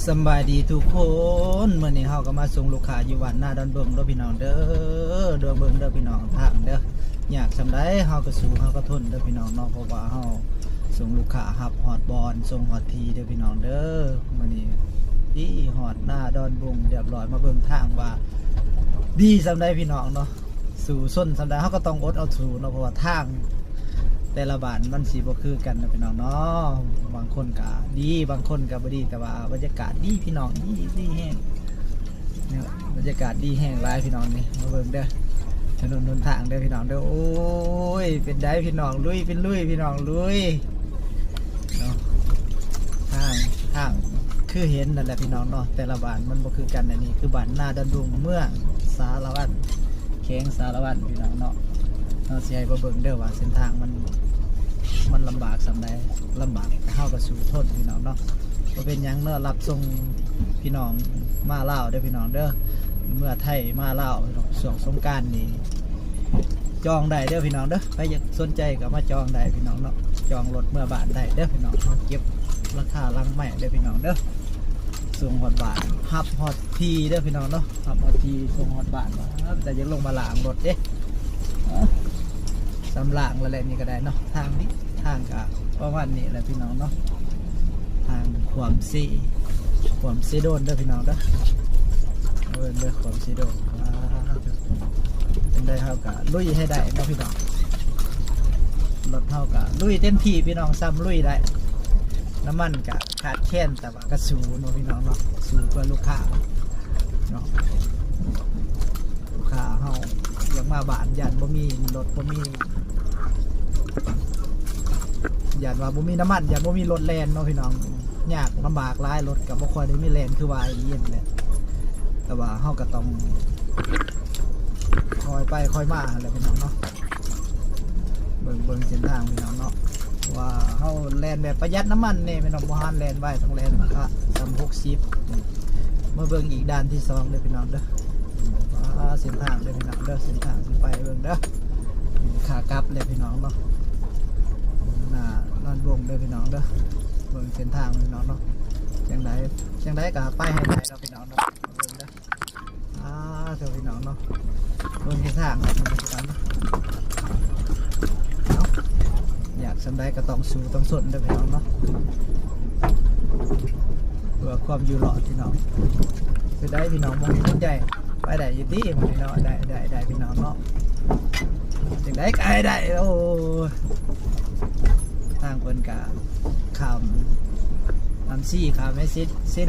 สบายดีทุกคนเมื่อนี้เฮาก็มาส่งลูกค้าอยู่วันหน้าดอนเบิ่งเด้อพี่น้องเด้อเด้อเบิ่งเด้อพี่น้องทางเด้ออยากสำได้เฮาก็สู้เฮาก็ทนเด้อพี่น้องเนาะเพราะว่าเฮาส่งลูกค้าฮับฮอดบอลส่งฮอดทีเด้อพี่น้องเด้อมื้อนี้ที่ฮอดหน้าดอนบงเรียบร้อยมาเบิ่งทางว่าดีสำได้พี่น้องเนาะสู่ส้นสำได้เฮาก็ต้องอดเอาสู้เนาะเพราะว่าทางแต่ละบ้านมันสิบ่คือกันนะพี่น้องเนาะบางคนก็ดีบางคนก็บ่ดีแต่ว่าบรรยากาศดีพี่น้องดีแห้งเนี่ยบรรยากาศดีแห้งหลายพี่น้องนี่มาเบิ่งเด้อถนนหนทางเด้อพี่น้องเด้อโอ้ยเป็นได้พี่น้องลุยเป็นลุยพี่น้องลุยเนาะทางคือเห็นนั่นแหละพี่น้องเนาะแต่ละบ้านมันบ่คือกันอันนี้คือบ้านหน้าดอนดุงเมืองสารวัตรแข้งสารวัตรพี่น้องเนาะเราสิให้เบิ่งเด้อว่าเส้นทางมันลำบากสำใดลำบากเฮาก็สู้ทนพี่น้องเนาะบ่เป็นหยังเนาะรับส่งพี่น้องมาลาวเด้อพี่น้องเด้อเมื่อไทยมาลาวช่วงสงกรานต์นี่จองได้เด้อพี่น้องเด้อใครอยากสนใจก็มาจองได้พี่น้องเนาะจองรถเมื่อบ้านได้เด้อพี่น้องเฮาเก็บราคาลังใหม่เด้อพี่น้องเด้อส่งฮอดบ้านฮับฮอดทีเด้อพี่น้องเนาะฮับฮอดทีส่งฮอดบ้านแต่ยังลงมาล้างรถเด้สำล่างอะไรนี่ก็ได้เนาะทางนี้ทางกะประมาณนี้แหละพี่น้องเนาะทางความซีโดนเด้อพี่น้องเด้อเด้อความซีโดนเป็นได้เท่ากับลุยให้ได้เนาะพี่น้องรถเท่ากับลุยเต็มที่พี่น้องซ้ำลุยได้น้ำมันกะขาดแค้นแต่ว่าก็สู้เนาะพี่น้องเนาะสู้เพื่อลูกค้าเนาะลูกค้าเฮาอยากมาบ้านยันบ่มีรถบ่มียันว่าบ่มีน้ำมันยันบ่มีรถแลนเนาะพี่น้องยากลำบากหลายรถกับบ่ค่อยได้มีแลนคือว่าไอ้เย็นแหละแต่ว่าเฮาก็ต้องคอยไปคอยมาแหละพี่น้องเนาะเบิ่งเส้นทางพี่น้องเนาะว่าเฮาแลนแบบประหยัดน้ำมันนี่พี่น้องบ่ฮันแลนไว้ต้องแลนค่ะ360มาเบิ่งอีกด้านที่2เด้อพี่น้องเด้อเส้นทางเด้อพี่น้องเด้อเส้นทางสิไปเบิ่งเด้อขากลับเลยพี่น้องเนาะนอนวงเด้อพี่น้องเด้อเบิ่งเส้นทางพี่น้องเนาะเชียงใดก็ไปให้ได้เนาะพี่น้องเนาะเบิ่งเด้อเจ้าพี่น้องเนาะเบิ่งเส้นทางเนาะพี่น้องเนาะอยากสำได้ก็ต้องสู้ต้องสนเด้อพี่น้องเนาะเพื่อความอยู่รอดพี่น้องคือได้พี่น้องมองมุ่งใจไปได้ยินดีมันพี่น้องได้พี่น้องเนาะถึงได้ก็ได้โอ้ทางคนกะคำซี่คำไม่ซิด